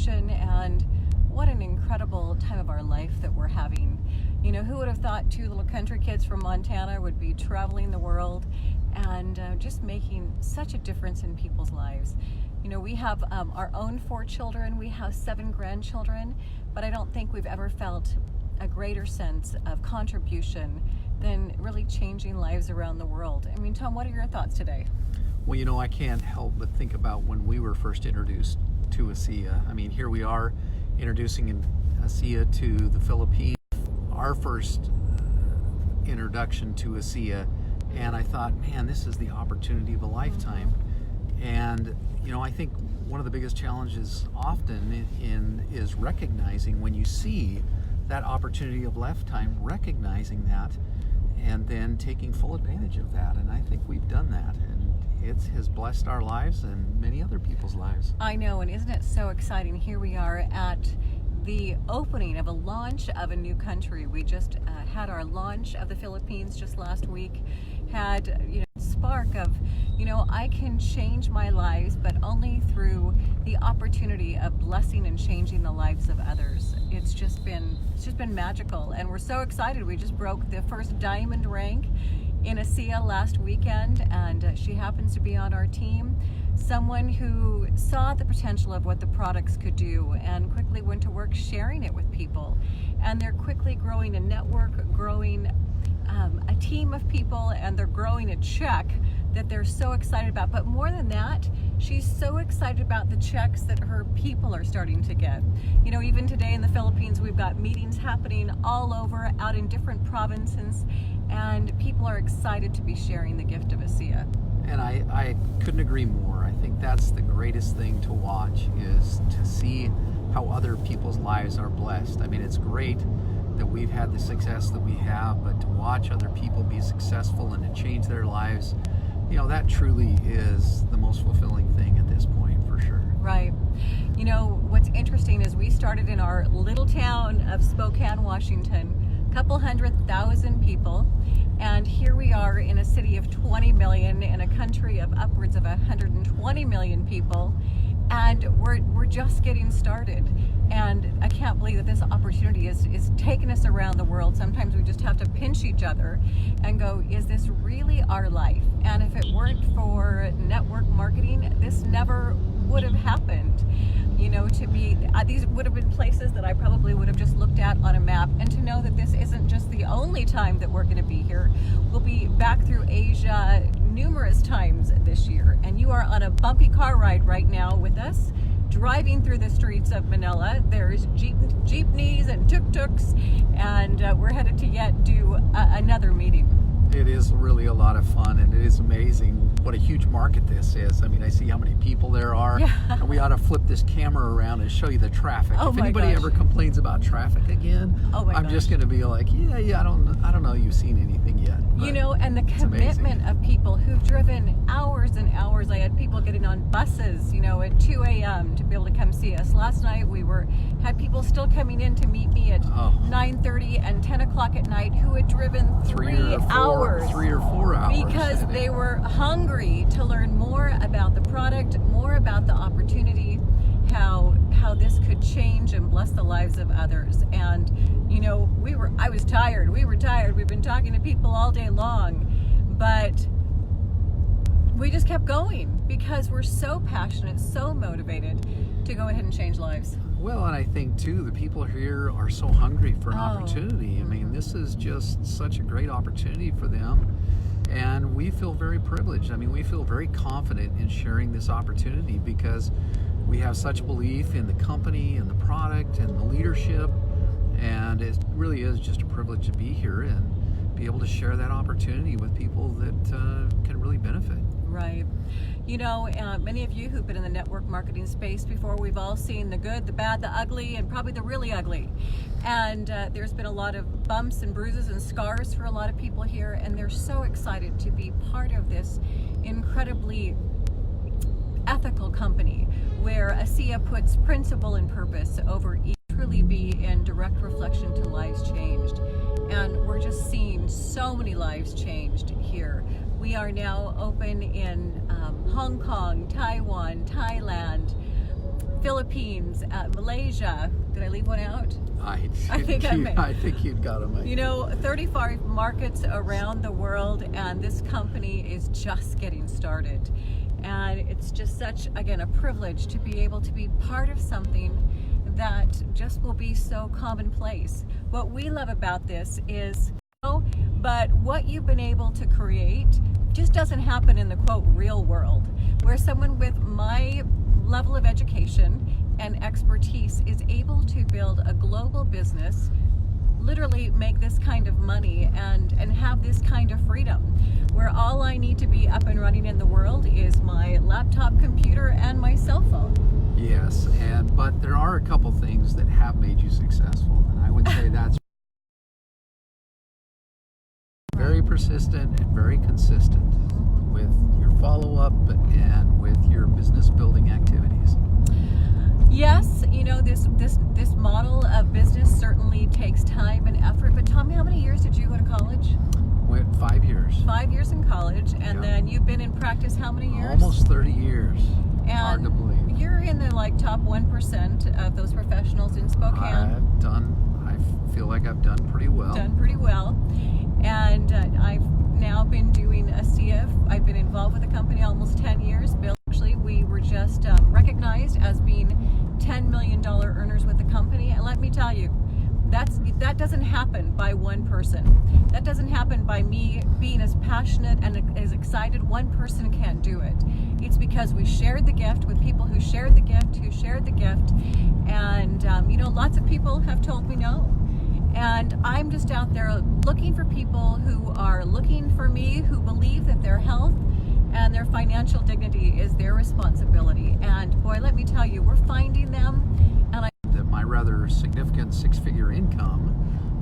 contribution, and what an incredible time of our life that we're having. You know, who would have thought two little country kids from Montana would be traveling the world and just making such a difference in people's lives. You know, we have our own 4 children, we have 7 grandchildren, but I don't think we've ever felt a greater sense of contribution than really changing lives around the world. I mean, Tom, what are your thoughts today? Well, you know, I can't help but think about when we were first introduced to ASEA. I mean, here we are introducing ASEA to the Philippines, our first introduction to ASEA, and I thought, man, this is the opportunity of a lifetime. And you know, I think one of the biggest challenges often is recognizing when you see that opportunity of lifetime, recognizing that, and then taking full advantage of that. And I think we've done that, and it has blessed our lives and many other people's lives. I know, and isn't it so exciting? Here we are at the opening of a launch of a new country. We just had our launch of the Philippines just last week. Had, you know, spark of, you know, I can change my lives, but only through the opportunity of blessing and changing the lives of others. It's just been magical, and we're so excited. We just broke the first diamond rank in ASEA last weekend, and she happens to be on our team. Someone who saw the potential of what the products could do and quickly went to work sharing it with people. And they're quickly growing a network, growing a team of people, and they're growing a check that they're so excited about. But more than that, she's so excited about the checks that her people are starting to get. You know, even today in the Philippines, we've got meetings happening all over, out in different provinces, and people are excited to be sharing the gift of ASEA. And I couldn't agree more. I think that's the greatest thing to watch, is to see how other people's lives are blessed. I mean, it's great that we've had the success that we have, but to watch other people be successful and to change their lives, you know, that truly is the most fulfilling thing at this point, for sure. Right. You know, what's interesting is we started in our little town of Spokane, Washington, a couple 100,000 people, and here we are in a city of 20 million, in a country of upwards of 120 million people, and we're just getting started. And I can't believe that this opportunity is taking us around the world. Sometimes we just have to pinch each other and go, is this really our life? And if it weren't for network marketing, this never would have happened. You know, to be, these would have been places that I probably would have just looked at on a map. And to know that this isn't just the only time that we're going to be here. We'll be back through Asia numerous times this year. And you are on a bumpy car ride right now with us, driving through the streets of Manila. There's jeepneys and tuk-tuks, and we're headed to yet do another meeting. It is really a lot of fun, and it is amazing what a huge market this is. I mean, I see how many people there are, and we ought to flip this camera around and show you the traffic. Oh, if anybody ever complains about traffic again, I'm just going to be like, yeah, I don't know you've seen anything yet. You know, and the commitment of people who've driven hours and hours. I had people getting on buses, you know, at 2 a.m. to be able to come see us. Last night we had people still coming in to meet me at 9:30 and 10 o'clock at night who had driven 3 hours. 3 or 4 hours. Because they were hungry to learn more about the product, more about the opportunity, how this could change and bless the lives of others. And you know, I was tired. We were tired. We've been talking to people all day long, but we just kept going because we're so passionate, so motivated to go ahead and change lives. Well, and I think too, the people here are so hungry for an opportunity. I mean, this is just such a great opportunity for them, and we feel very privileged. I mean, we feel very confident in sharing this opportunity because we have such belief in the company and the product and the leadership, and it really is just a privilege to be here and be able to share that opportunity with people that can really benefit. Right. You know, many of you who've been in the network marketing space before, we've all seen the good, the bad, the ugly, and probably the really ugly. And there's been a lot of bumps and bruises and scars for a lot of people here, and they're so excited to be part of this incredibly ethical company where ASEA puts principle and purpose over each, truly be in direct reflection to lives changed. And we're just seeing so many lives changed here. We are now open in Hong Kong, Taiwan, Thailand, Philippines, Malaysia. Did I leave one out? I think I may. I think you've got them. You know, 35 markets around the world, and this company is just getting started. And it's just such, again, a privilege to be able to be part of something that just will be so commonplace. What we love about this is, but what you've been able to create just doesn't happen in the quote real world, where someone with my level of education and expertise is able to build a global business, literally make this kind of money and have this kind of freedom, where all I need to be up and running in the world is my laptop computer and my cell phone. Yes, but there are a couple things that have made you successful, and I would say that's very persistent and very consistent with your follow-up and with your business building activities. Yes, you know, this model of business certainly takes time and effort. But Tom, how many years did you go to college? Went 5 years. 5 years in college, and then you've been in practice how many years? Almost 30 years. And hard to believe. You're in the top 1% of those professionals in Spokane. I feel like I've done pretty well. And I've now been doing ASEA. I've been involved with the company almost 10 years. Bill, actually, we were just recognized as being $10 million earners with the company. And let me tell you, that doesn't happen by one person. That doesn't happen by me being as passionate and as excited. One person can't do it. It's because we shared the gift with people who shared the gift, and you know, lots of people have told me no. And I'm just out there looking for people who are looking for me, who believe that their health and their financial dignity is their responsibility. And boy, let me tell you, we're finding them. And that my rather significant six-figure income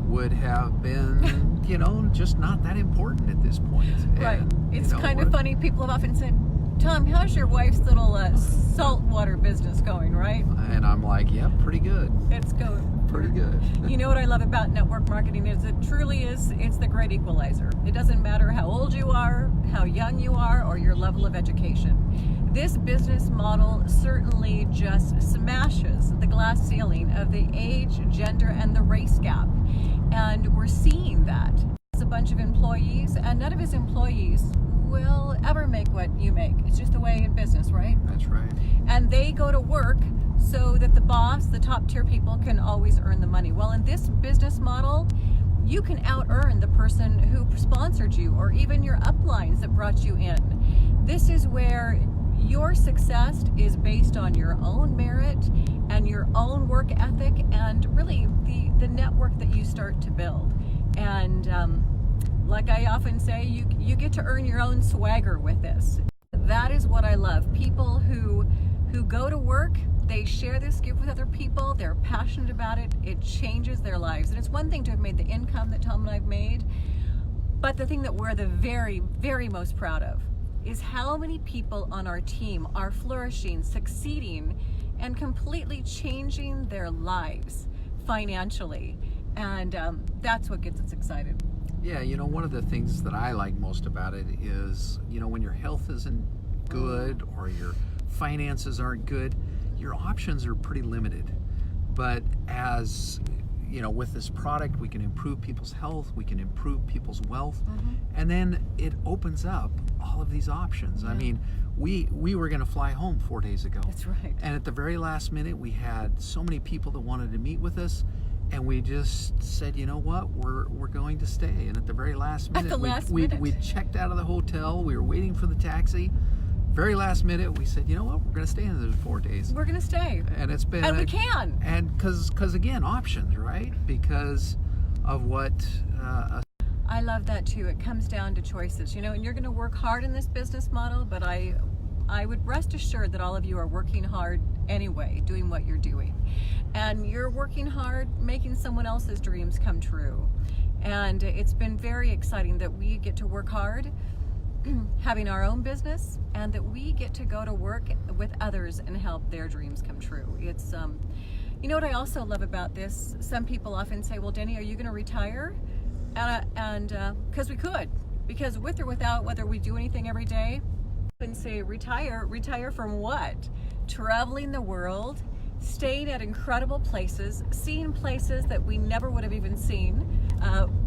would have been, you know, just not that important at this point. Right. And, it's kind of funny. People have often said, Tom, how's your wife's little saltwater business going, right? And I'm like, yeah, pretty good. It's going pretty good. You know what I love about network marketing is it truly is, it's the great equalizer. It doesn't matter how old you are, how young you are, or your level of education. This business model certainly just smashes the glass ceiling of the age, gender, and the race gap. And we're seeing that. There's a bunch of employees, and none of his employees will ever make what you make. It's just the way in business, right? That's right. And they go to work so that the boss, the top tier people, can always earn the money. Well, in this business model, you can out-earn the person who sponsored you, or even your uplines that brought you in. This is where your success is based on your own merit and your own work ethic, and really the network that you start to build. And like I often say, you get to earn your own swagger with this. That is what I love. People who go to work, they share this gift with other people, they're passionate about it, it changes their lives. And it's one thing to have made the income that Tom and I've made, but the thing that we're the very, very most proud of is how many people on our team are flourishing, succeeding, and completely changing their lives financially. And that's what gets us excited. Yeah, you know, one of the things that I like most about it is, you know, when your health isn't good or your finances aren't good, your options are pretty limited. But as, you know, with this product, we can improve people's health, we can improve people's wealth, and then it opens up all of these options. I mean, we were going to fly home 4 days ago. That's right. And at the very last minute, we had so many people that wanted to meet with us. And we just said, you know what, we're going to stay. And at the very last minute, we checked out of the hotel. We were waiting for the taxi. Very last minute, we said, you know what, we're going to stay in those 4 days. We're going to stay. And it's been... And we can. And because again, options, right? Because of what... I love that too. It comes down to choices. You know, and you're going to work hard in this business model, but I would rest assured that all of you are working hard anyway, doing what you're doing. And you're working hard making someone else's dreams come true. And it's been very exciting that we get to work hard having our own business, and that we get to go to work with others and help their dreams come true. It's you know what I also love about this? Some people often say, well, Deni, are you going to retire? And because we could, because with or without, whether we do anything every day, and say retire from what? traveling the world, staying at incredible places, seeing places that we never would have even seen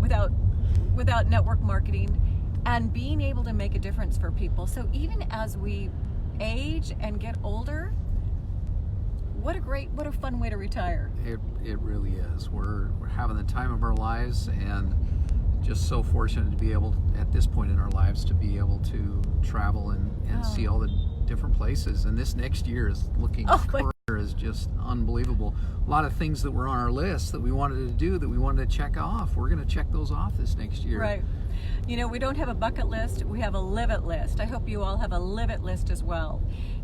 without network marketing, and being able to make a difference for people. So even as we age and get older, what a fun way to retire. It really is. We're having the time of our lives, and just so fortunate to be able, at this point in our lives, to be able to travel and see all the different places. And this next year is looking is just unbelievable. A lot of things that were on our list that we wanted to do, that we wanted to check off, we're going to check those off this next year. Right. You know, we don't have a bucket list, we have a live it list. I hope you all have a live it list as well.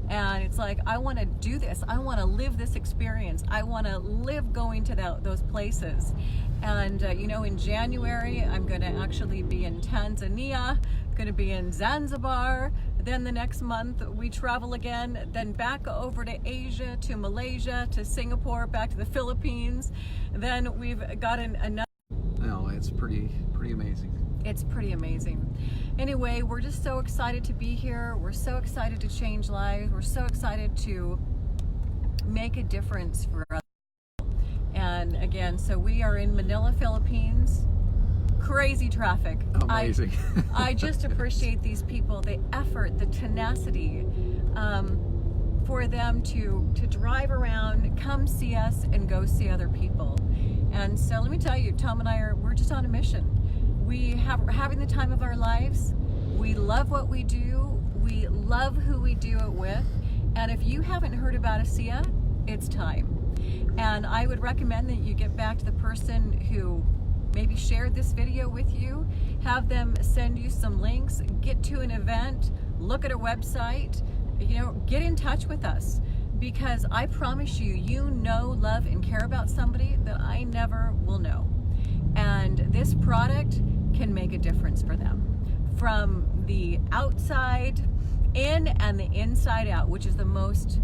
And it's like, I want to do this. I want to live this experience. I want to live going to those places. And, you know, in January, I'm going to actually be in Tanzania, going to be in Zanzibar. Then the next month, we travel again, then back over to Asia, to Malaysia, to Singapore, back to the Philippines. Then we've got another. No, it's pretty amazing. It's pretty amazing. Anyway, we're just so excited to be here. We're so excited to change lives. We're so excited to make a difference for others. And again, so we are in Manila, Philippines. Crazy traffic. Amazing. I just appreciate these people, the effort, the tenacity, for them to drive around, come see us, and go see other people. And so let me tell you, Tom and I we're just on a mission. We're having the time of our lives. We love what we do. We love who we do it with. And if you haven't heard about ASEA, it's time. And I would recommend that you get back to the person who maybe shared this video with you, have them send you some links, get to an event, look at a website, you know, get in touch with us. Because I promise you, you know, love, and care about somebody that I never will know. And this product can make a difference for them. From the outside in and the inside out, which is the most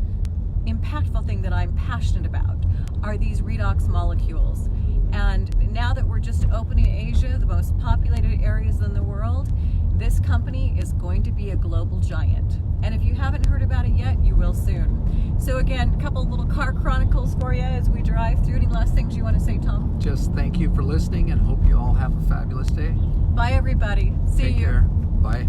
impactful thing that I'm passionate about, are these redox molecules. And now that we're just opening Asia, the most populated areas in the world, this company is going to be a global giant. And if you haven't heard about it yet, you will soon. So again, a couple little car chronicles for you as we drive through. Any last things you want to say, Tom? Just thank you for listening, and hope you all have a fabulous day. Bye, everybody. See you. Take care. Bye.